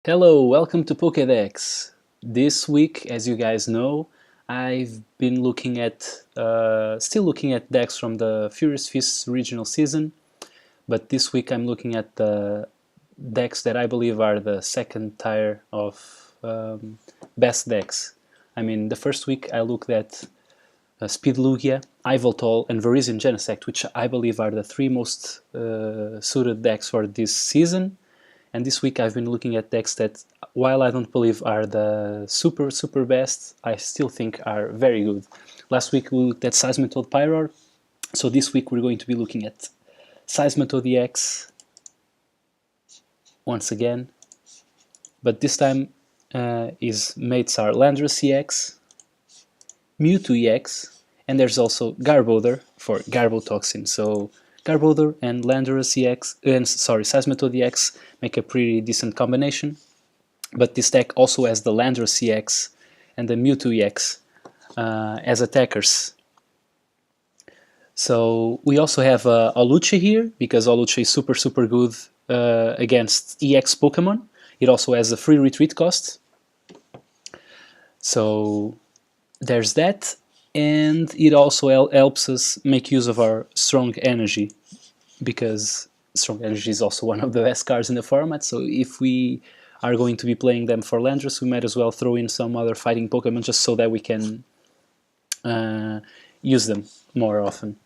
Hello, welcome to Pokédex. This week, as you guys know, I've been still looking at decks from the Furious Fist regional season, but this week I'm looking at the decks that I believe are the second tier of best decks. I mean, the first week I looked at Speed Lugia, Yveltal, and Virizion Genesect, which I believe are the three most suited decks for this season. And this week I've been looking at decks that, while I don't believe are the super best, I still think are very good. Last week we looked at Seismitoad Pyroar, so this week we're going to be looking at Seismitoad EX once again, but this time his mates are Landorus EX, Mewtwo EX, and there's also Garbodor for Garbotoxin. So Garbodor and Landorus EX, Seismitoad EX make a pretty decent combination. But this deck also has the Landorus EX and the Mewtwo EX as attackers. So we also have Oluche here, because Oluche is super good against EX Pokemon. It also has a free retreat cost. So there's that, and it also helps us make use of our strong energy, because strong energy is also one of the best cards in the format. So if we are going to be playing them for Landorus, we might as well throw in some other fighting Pokemon just so that we can use them more often.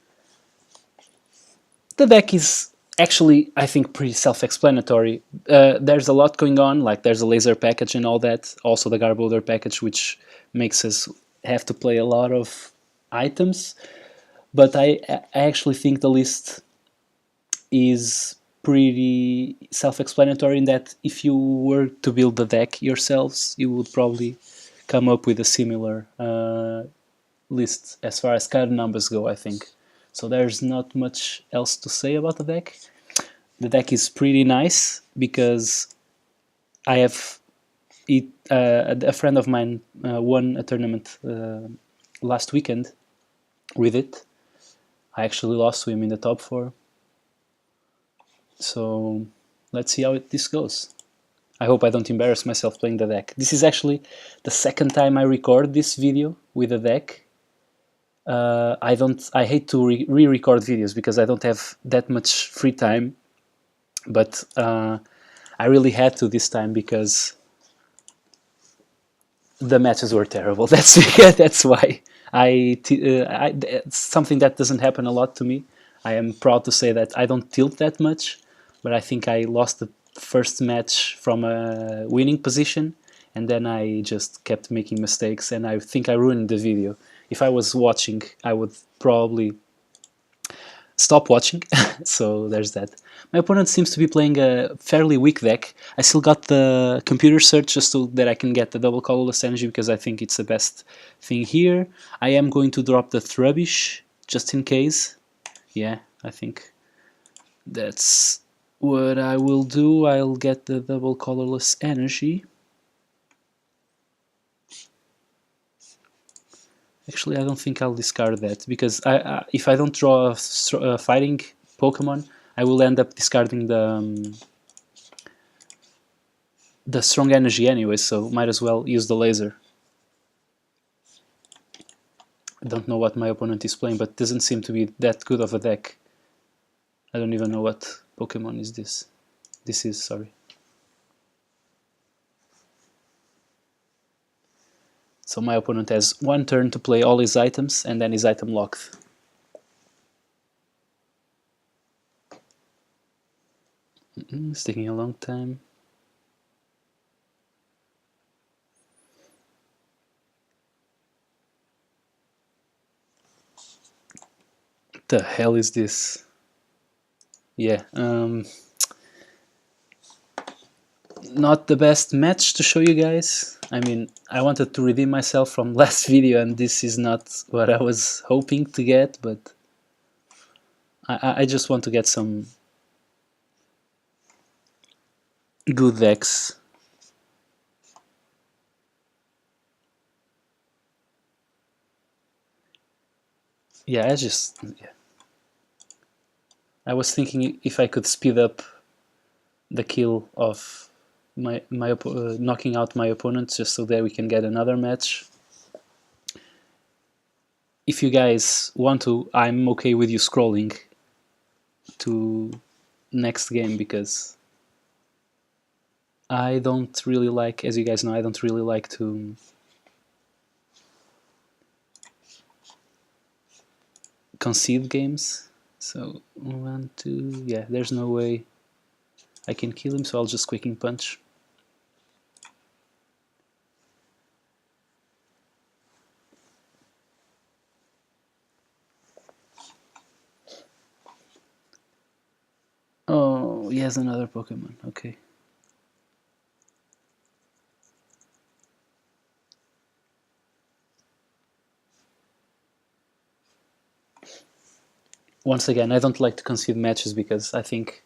The deck is actually, I think, pretty self-explanatory. There's a lot going on, like there's a laser package and all that, also the Garbodor package, which makes us have to play a lot of items, but I actually think the list is pretty self-explanatory in that if you were to build the deck yourselves, you would probably come up with a similar list as far as card numbers go, I think. So there's not much else to say about the deck. The deck is pretty nice because I have a friend of mine won a tournament last weekend with it. I actually lost to him in the top 4. So let's see how this goes. I hope I don't embarrass myself playing the deck. This is actually the second time I record this video with a deck. I hate to re-record videos because I don't have that much free time, but I really had to this time because the matches were terrible. That's why. It's something that doesn't happen a lot to me. I am proud to say that I don't tilt that much, but I think I lost the first match from a winning position, and then I just kept making mistakes, and I think I ruined the video. If I was watching, I would probably stop watching. So there's that. My opponent seems to be playing a fairly weak deck. I still got the computer search just so that I can get the double colorless energy, because I think it's the best thing here. I am going to drop the Trubbish just in case. Yeah, I think that's what I will do. I'll get the double colorless energy. Actually, I don't think I'll discard that, because if I don't draw a fighting Pokemon, I will end up discarding the strong energy anyway, so might as well use the laser. I don't know what my opponent is playing, but doesn't seem to be that good of a deck. I don't even know what Pokemon is this. This is, sorry. So my opponent has one turn to play all his items, and then his item locked. It's taking a long time. What the hell is this? Yeah, not the best match to show you guys. I mean, I wanted to redeem myself from last video, and this is not what I was hoping to get, but I just want to get some good decks. Yeah, I was thinking if I could speed up the kill of knocking out my opponent just so that we can get another match. If you guys want to, I'm okay with you scrolling to next game, because I don't really like, as you guys know, I don't really like to concede games. So 1, 2, yeah, there's no way I can kill him, so I'll just quicking punch. Oh, he has another Pokemon, okay. Once again, I don't like to concede matches because I think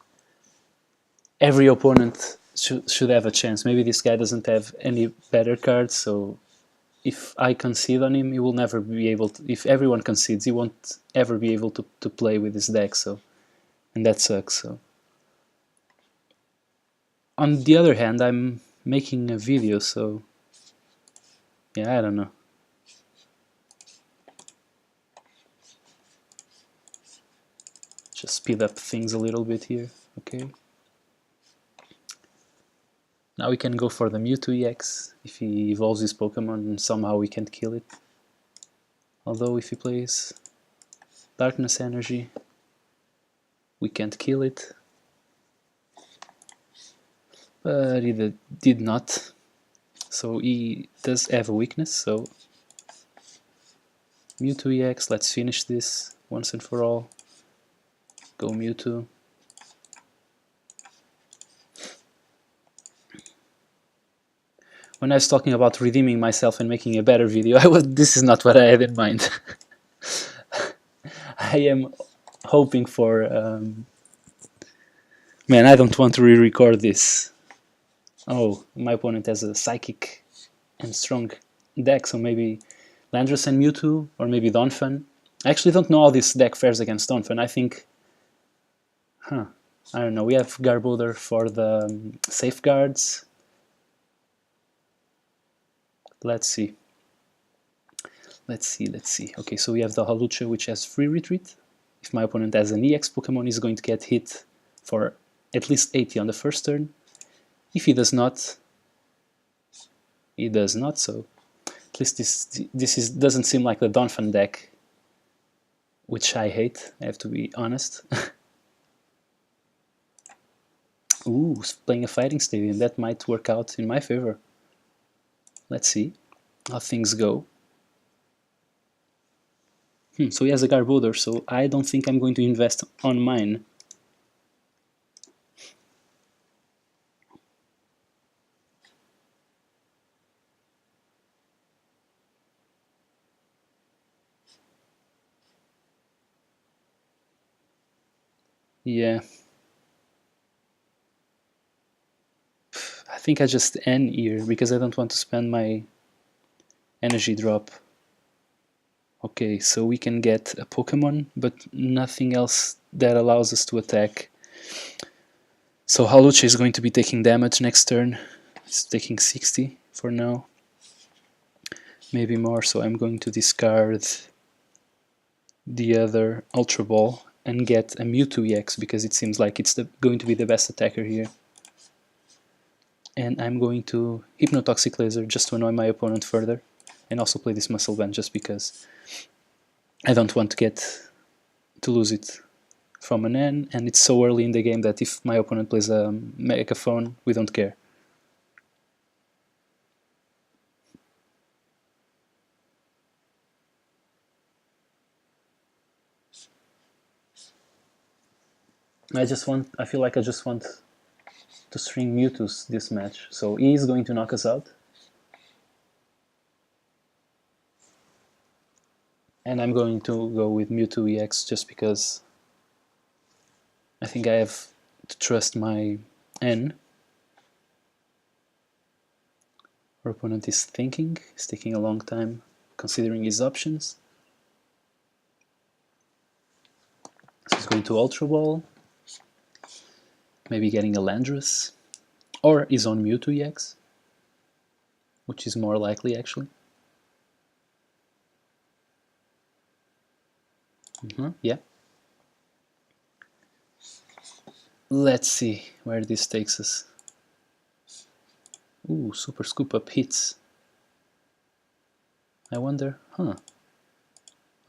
every opponent should have a chance. Maybe this guy doesn't have any better cards, so if I concede on him, he will never be able to. If everyone concedes, he won't ever be able to play with his deck, so, and that sucks. So on the other hand, I'm making a video, so yeah, I don't know. Just speed up things a little bit here, okay. Now we can go for the Mewtwo EX. If he evolves his Pokemon and somehow we can't kill it. Although if he plays Darkness Energy, we can't kill it. But he did not. So he does have a weakness, so Mewtwo EX, let's finish this once and for all. Go Mewtwo. When I was talking about redeeming myself and making a better video, this is not what I had in mind. I am hoping for... Man, I don't want to re-record this. Oh, my opponent has a Psychic and strong deck, so maybe Landorus and Mewtwo, or maybe Donphan. I actually don't know how this deck fares against Donphan. I think... I don't know. We have Garbodor for the safeguards. Let's see. Okay, so we have the Hawlucha, which has free retreat. If my opponent has an EX Pokemon, he's going to get hit for at least 80 on the first turn. If he does not, so at least this doesn't seem like the Donphan deck, which I hate, I have to be honest. Ooh, playing a Fighting Stadium, that might work out in my favor. Let's see how things go. So he has a Garbodor, so I don't think I'm going to invest on mine. Yeah. I think I just end here because I don't want to spend my energy drop. Okay, so we can get a Pokemon, but nothing else that allows us to attack. So Hawlucha is going to be taking damage next turn. It's taking 60 for now. Maybe more, so I'm going to discard the other Ultra Ball and get a Mewtwo EX because it seems like it's going to be the best attacker here. And I'm going to Hypnotoxic Laser just to annoy my opponent further, and also play this Muscle Band just because I don't want to lose it from an N, and it's so early in the game that if my opponent plays a Megaphone, we don't care. I feel like I just want to string Mewtwo's this match, so he is going to knock us out. And I'm going to go with Mewtwo EX just because I think I have to trust my N. Our opponent is thinking, he's taking a long time considering his options. So he's going to Ultra Ball, maybe getting a Landorus, Or is on Mewtwo EX, which is more likely actually. Yeah. Let's see where this takes us. Ooh, Super Scoop Up hits. I wonder,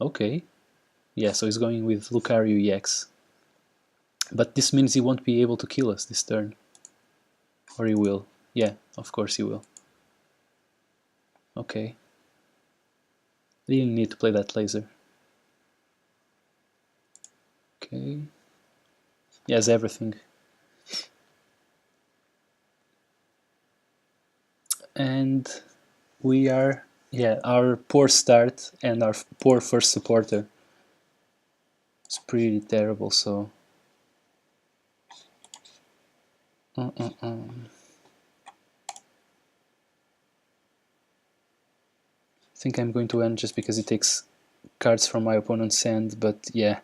okay. Yeah, so he's going with Lucario EX. But this means he won't be able to kill us this turn. Or he will. Yeah, of course he will. Okay. Didn't need to play that laser. Okay. He has everything. And we are, yeah, our poor start and our poor first supporter. It's pretty terrible, so... I think I'm going to end just because it takes cards from my opponent's hand, but yeah.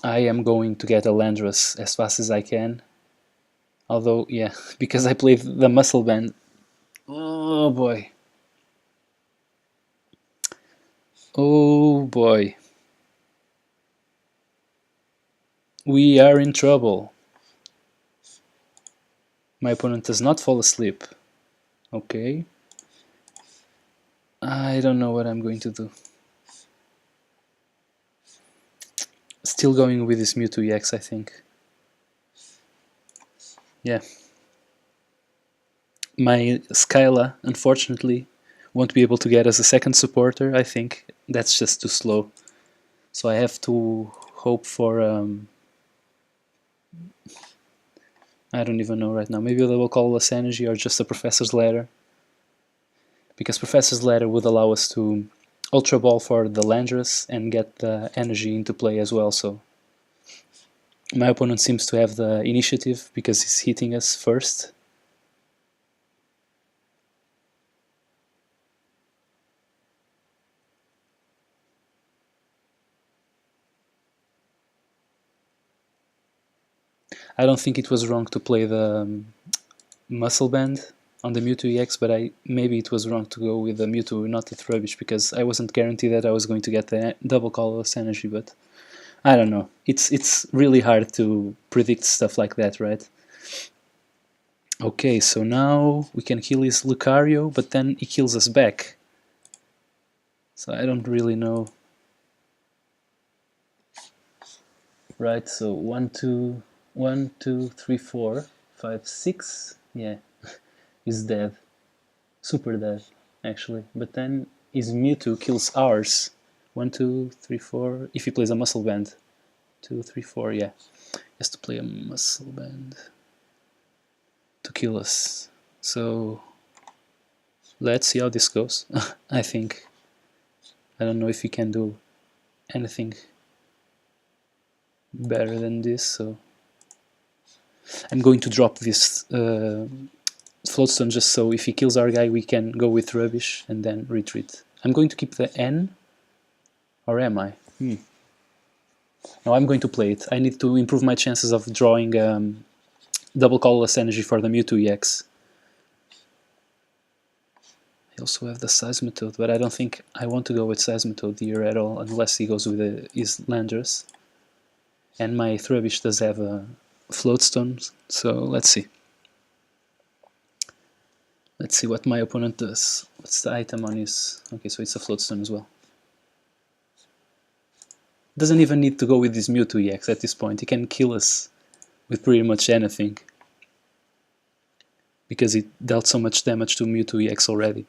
I am going to get a Landorus as fast as I can. Although, yeah, because I played the Muscle Band. Oh boy. Oh boy. We are in trouble. My opponent does not fall asleep. Okay. I don't know what I'm going to do. Still going with this Mewtwo EX, I think. Yeah. My Skyla, unfortunately, won't be able to get as a second supporter, I think. That's just too slow. So I have to hope for... I don't even know right now. Maybe they will call us Energy or just a Professor's Ladder. Because Professor's Ladder would allow us to Ultra Ball for the Landorus and get the Energy into play as well. So my opponent seems to have the initiative because he's hitting us first. I don't think it was wrong to play the Muscle Band on the Mewtwo EX, but maybe it was wrong to go with the Mewtwo, not the Trubbish, because I wasn't guaranteed that I was going to get the double colorless energy, but I don't know. It's really hard to predict stuff like that, right? Okay, so now we can kill his Lucario, but then he kills us back. So I don't really know. Right, so 1, 2, 1, 2, 3, 4, 5, 6. Yeah, he's dead. Super dead, actually. But then his Mewtwo kills ours. 1, 2, 3, 4. If he plays a Muscle Band. 2, 3, 4, yeah. He has to play a Muscle Band to kill us. So let's see how this goes. I think. I don't know if he can do anything better than this, so I'm going to drop this Floatstone just so if he kills our guy we can go with Rubbish and then retreat. I'm going to keep the N, or am I? No, I'm going to play it. I need to improve my chances of drawing double colorless energy for the Mewtwo EX. I also have the Seismitoad, but I don't think I want to go with Seismitoad here at all unless he goes with his Landorus. And my Trubbish does have a Floatstone, so let's see. Let's see what my opponent does. What's the item on his... Okay, so it's a Floatstone as well. Doesn't even need to go with his Mewtwo EX at this point. He can kill us with pretty much anything. Because he dealt so much damage to Mewtwo EX already.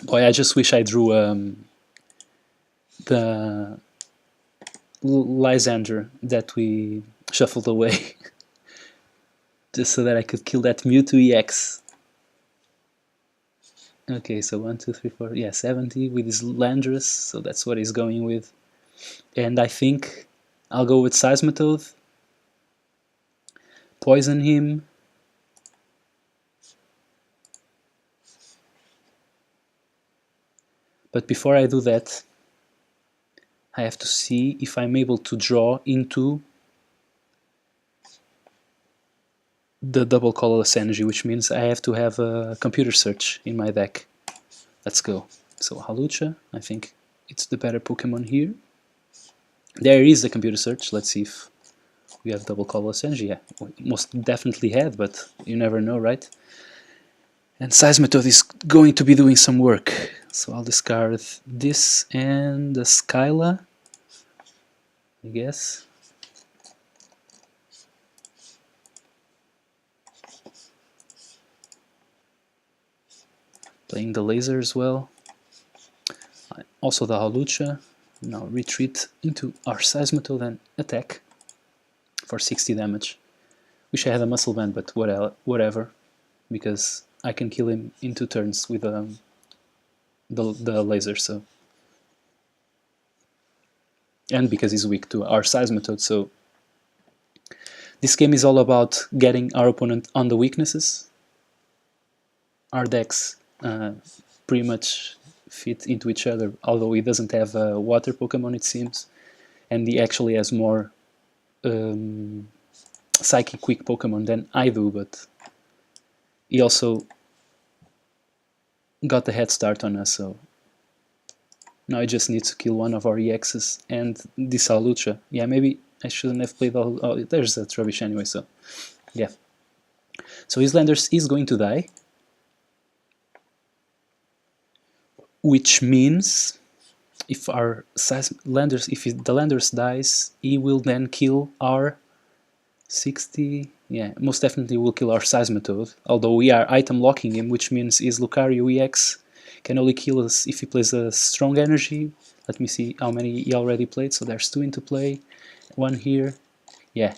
Boy, I just wish I drew the Lysander that we shuffled away. Just so that I could kill that Mewtwo EX. Okay, so 1, 2, 3, 4, yeah, 70 with his Landorus, so that's what he's going with. And I think I'll go with Seismitoad. Poison him. But before I do that, I have to see if I'm able to draw into the double colorless energy, which means I have to have a computer search in my deck. Let's go. So Hawlucha, I think it's the better Pokemon here. There is the computer search. Let's see if we have double colorless energy. Yeah, we most definitely had, but you never know, right? And Seismitoad is going to be doing some work. So I'll discard this and the Skyla, I guess. Playing the laser as well. Also the Hawlucha. Now retreat into our Seismitoad and attack for 60 damage. Wish I had a muscle band, but whatever, because I can kill him in 2 turns with the laser. So, and because he's weak to our Seismitoad, so this game is all about getting our opponent on the weaknesses. Our decks pretty much fit into each other, although he doesn't have a water Pokemon, it seems, and he actually has more Psychic Quick Pokemon than I do, but he also got the head start on us, so now I just need to kill one of our EXs and this Hawlucha. Yeah, maybe I shouldn't have played all... Oh, there's that rubbish anyway, so yeah. So his Landorus is going to die, which means if our Landorus, if the Landorus dies, he will then kill our 60. Yeah, most definitely will kill our Seismitoad. Although we are item locking him, which means his Lucario EX can only kill us if he plays a strong energy. Let me see how many he already played. So there's 2 into play, 1 here. Yeah.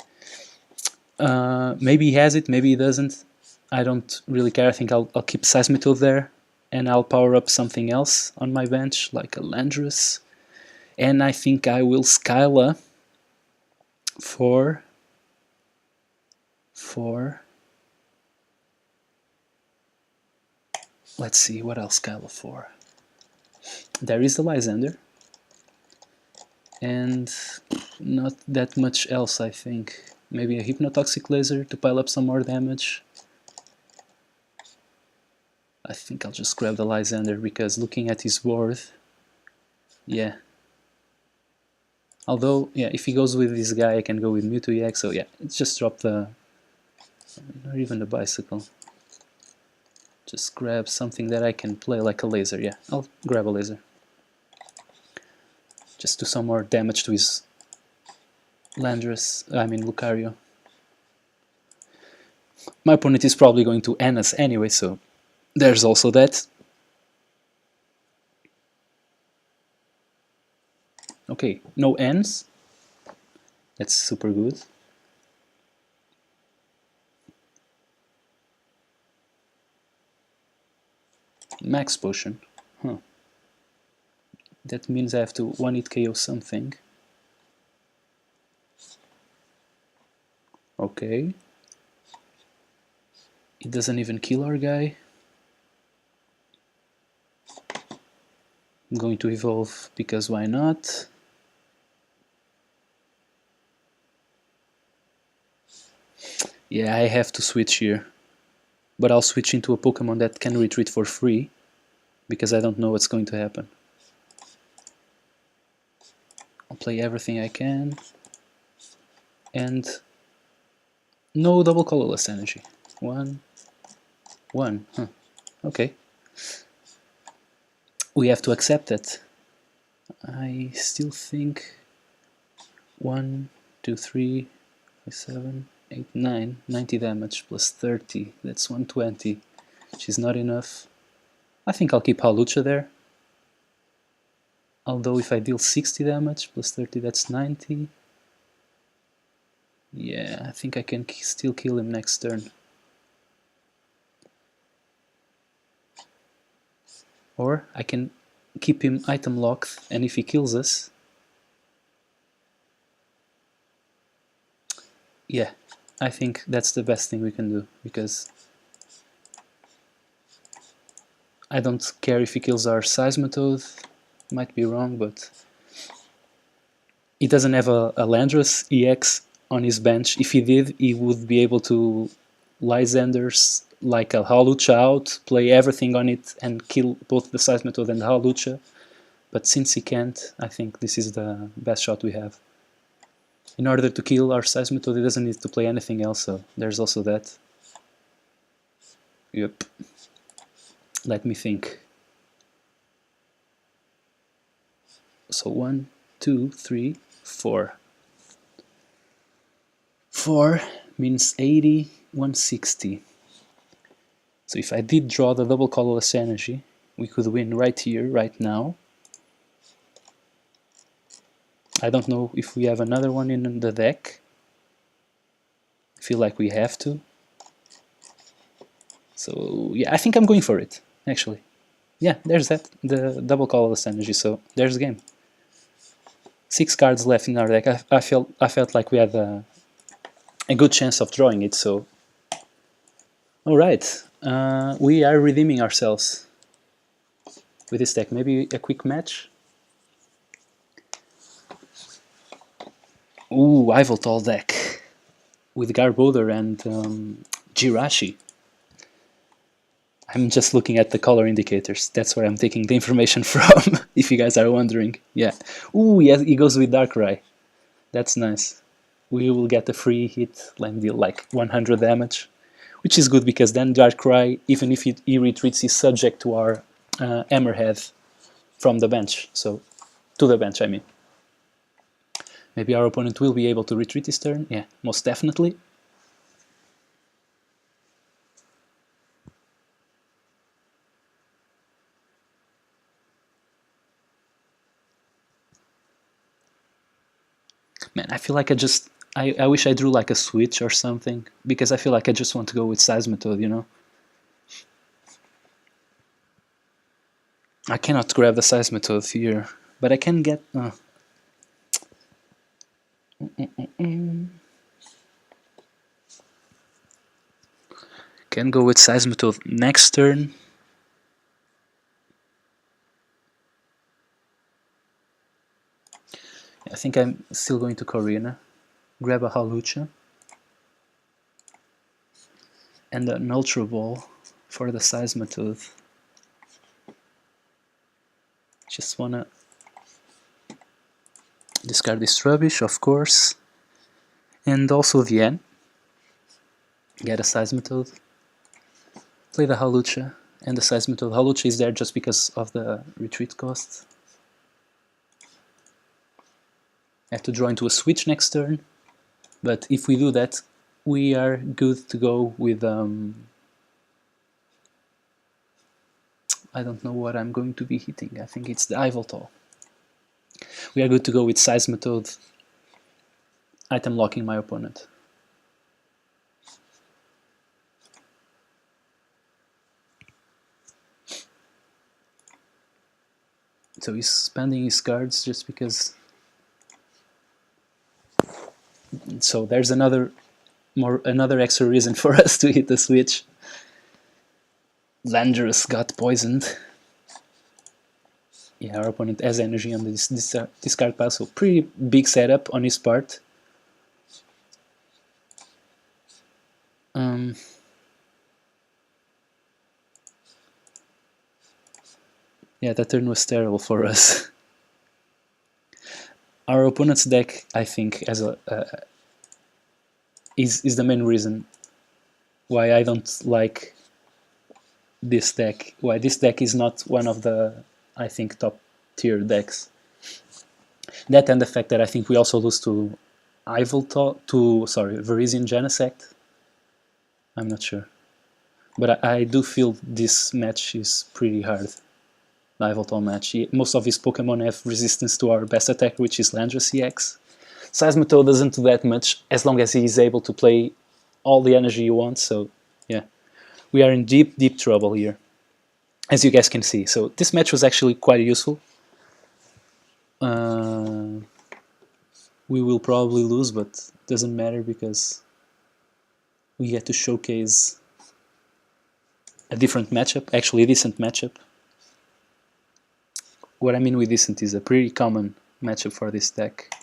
Maybe he has it, maybe he doesn't. I don't really care. I think I'll keep Seismitoad there. And I'll power up something else on my bench, like a Landorus. And I think I will Skyla for... Let's see, what else Skyla for? There is the Lysander. And not that much else, I think. Maybe a Hypnotoxic Laser to pile up some more damage. I think I'll just grab the Lysander because looking at his board, yeah. Although, yeah, if he goes with this guy, I can go with Mewtwo EX, so yeah, let's just drop the... not even the bicycle. Just grab something that I can play like a laser, yeah, I'll grab a laser. Just do some more damage to his Landorus, I mean Lucario. My opponent is probably going to end us anyway, so there's also that. Okay, no ends. That's super good. Max potion. Huh. That means I have to 1-hit KO something. Okay. It doesn't even kill our guy. I'm going to evolve because why not? Yeah, I have to switch here. But I'll switch into a Pokemon that can retreat for free, because I don't know what's going to happen. I'll play everything I can. And no double colorless energy. 1, 1, huh. Okay. We have to accept it. I still think 1, 2, 3, 5, 7, 8, 9, 90 damage plus 30, that's 120, which is not enough. I think I'll keep Hawlucha there. Although if I deal 60 damage plus 30, that's 90. Yeah, I think I can still kill him next turn. Or I can keep him item locked, and if he kills us... Yeah, I think that's the best thing we can do, because I don't care if he kills our Seismitoad, might be wrong, but he doesn't have a Landorus EX on his bench. If he did, he would be able to Lysanders like a Hawlucha out, play everything on it and kill both the Seismitoad and the Hawlucha. But since he can't, I think this is the best shot we have. In order to kill our Seismitoad, he doesn't need to play anything else, so there's also that. Yep. Let me think. So 1, 2, 3, 4. 4 means 80, 160. So if I did draw the double colorless energy, we could win right here, right now. I don't know if we have another one in the deck. I feel like we have to. So yeah, I think I'm going for it, actually. Yeah, there's that, the double colorless energy, so there's the game. 6 cards left in our deck. I felt like we had a good chance of drawing it, so... Alright, we are redeeming ourselves with this deck. Maybe a quick match? Ooh, Yveltal deck with Garbodor and Jirachi. I'm just looking at the color indicators. That's where I'm taking the information from, if you guys are wondering. Yeah. Ooh, yeah, he goes with Darkrai. That's nice. We will get a free hit, and deal like 100 damage, which is good because then Darkrai, even if he retreats, is subject to our Hammerhead from the bench. So, to the bench, I mean. Maybe our opponent will be able to retreat this turn. Yeah, most definitely. Man, I feel like I wish I drew like a switch or something, because I feel like I just want to go with Seismitoad, you know? I cannot grab the Seismitoad here, but I can get... Can go with Seismitoad next turn. I think I'm still going to Corina, grab a Hawlucha, and an Ultra Ball for the Seismitoad. Just wanna discard this rubbish, of course, and also the N. Get a Seismitoad, play the Hawlucha and the Seismitoad. Hawlucha is there just because of the retreat cost. I have to draw into a switch next turn, but if we do that, we are good to go with... I don't know what I'm going to be hitting. I think it's the Yveltal. We are good to go with Seismitoad, item locking my opponent. So he's spending his cards just because... So there's another extra reason for us to hit the switch. Landorus got poisoned. Yeah, our opponent has energy on this discard pile, so pretty big setup on his part. Yeah, that turn was terrible for us. Our opponent's deck, I think, is the main reason why I don't like this deck. Why this deck is not one of the, I think, top tier decks. That and the fact that I think we also lose to Virizion Genesect. I'm not sure, but I do feel this match is pretty hard. The Yveltal match. Most of his Pokemon have resistance to our best attacker, which is Landorus EX. Seismitoad doesn't do that much as long as he is able to play all the energy he wants, so yeah. We are in deep, deep trouble here, as you guys can see. So this match was actually quite useful. We will probably lose, but it doesn't matter because we get to showcase a different matchup, actually a decent matchup. What I mean with decent is a pretty common matchup for this deck.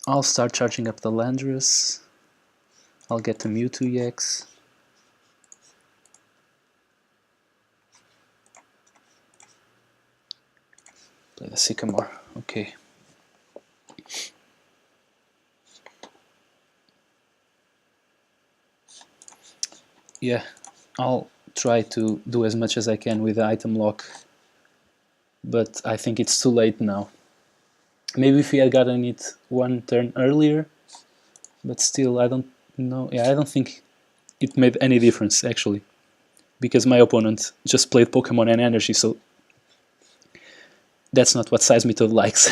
I'll start charging up the Landorus. I'll get the Mewtwo EX. Play the Sycamore, okay. Yeah, I'll try to do as much as I can with the item lock, but I think it's too late now. Maybe if we had gotten it one turn earlier, but still I don't know. Yeah, I don't think it made any difference actually, because my opponent just played Pokemon and energy, so that's not what Seismitoad likes.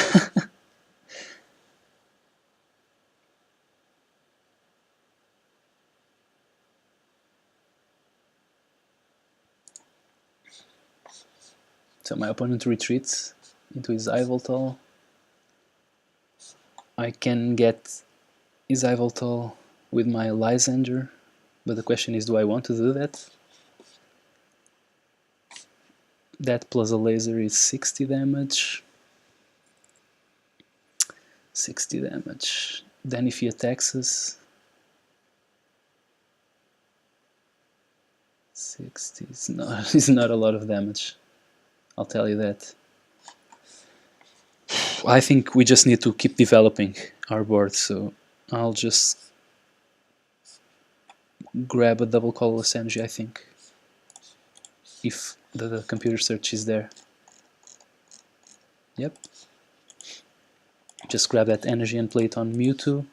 So my opponent retreats into his Yveltal. I can get his Yveltal with my Lysander, but the question is, do I want to do that? That plus a laser is 60 damage. 60 damage. Then if he attacks us, 60 is not a lot of damage. I'll tell you that. I think we just need to keep developing our board, so I'll just grab a double colorless energy, I think, if the computer search is there. Yep. Just grab that energy and play it on Mewtwo.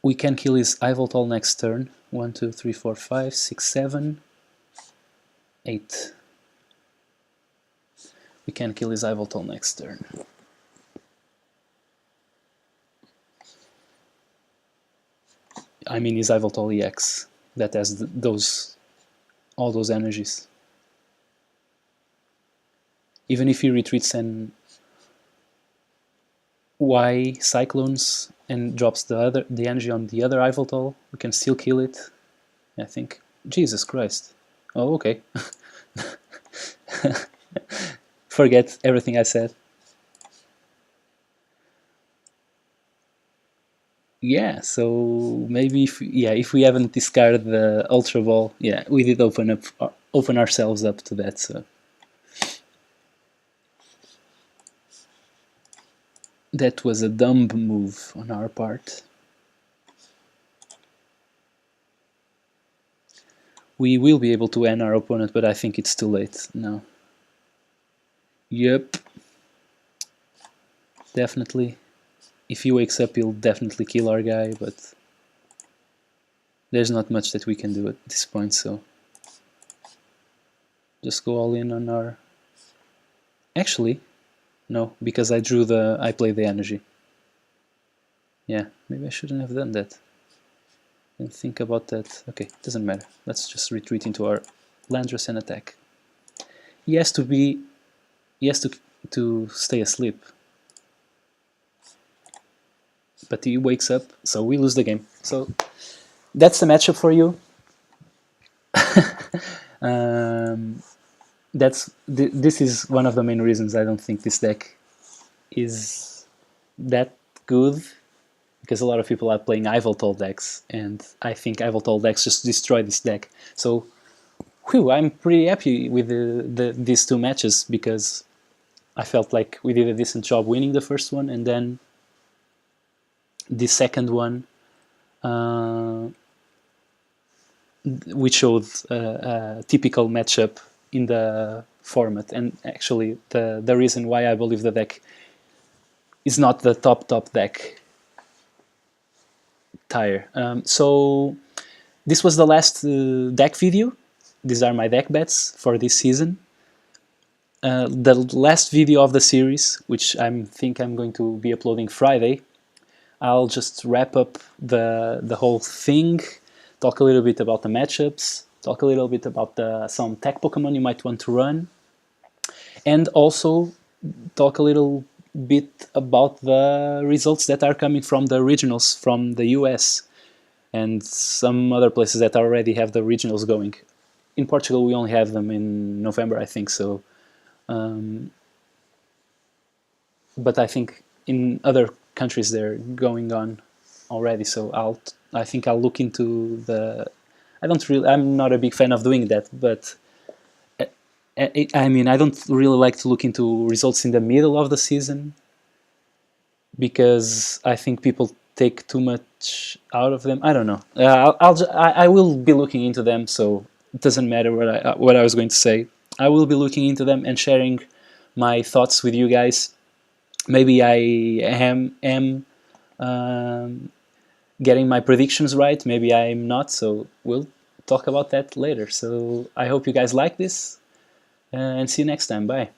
We can kill his Yveltal next turn. 1, 2, 3, 4, 5, 6, 7, 8. We can kill his Yveltal next turn. I mean his Yveltal EX that has all those energies. Even if he retreats and Y Cyclones and drops the energy on the other Yveltal, we can still kill it, I think. Jesus Christ. Oh, okay. Forget everything I said. Yeah, so maybe if we haven't discarded the Ultra Ball, yeah, we did open ourselves up to that. So that was a dumb move on our part. We will be able to end our opponent, but I think it's too late now. Yep. Definitely. If he wakes up, he'll definitely kill our guy, but there's not much that we can do at this point, so just go all in on our... Actually, no, because I played the energy. Yeah, maybe I shouldn't have done that. Didn't think about that. Okay, doesn't matter. Let's just retreat into our Landorus and attack. He has to stay asleep. But he wakes up, so we lose the game. So that's the matchup for you. This is one of the main reasons I don't think this deck is that good, because a lot of people are playing Yveltal decks, and I think Yveltal decks just destroy this deck. So, I'm pretty happy with these two matches, because I felt like we did a decent job winning the first one, and then the second one we showed a typical matchup in the format, and actually the reason why I believe the deck is not the top deck tier. So this was the last deck video. These are my deck bets for this season. The last video of the series, which I think I'm going to be uploading Friday, I'll just wrap up the whole thing, talk a little bit about the matchups, talk a little bit about some tech Pokemon you might want to run, and also talk a little bit about the results that are coming from the regionals from the US and some other places that already have the regionals going. In Portugal, we only have them in November, I think. So, um, but I think in other countries they're going on already. So I think I'll look into the. I'm not a big fan of doing that, but I mean, I don't really like to look into results in the middle of the season because I think people take too much out of them. I don't know. I will be looking into them, so it doesn't matter what I was going to say. I will be looking into them and sharing my thoughts with you guys. Maybe I am getting my predictions right. Maybe I'm not. So we'll talk about that later. So I hope you guys like this, and see you next time. Bye.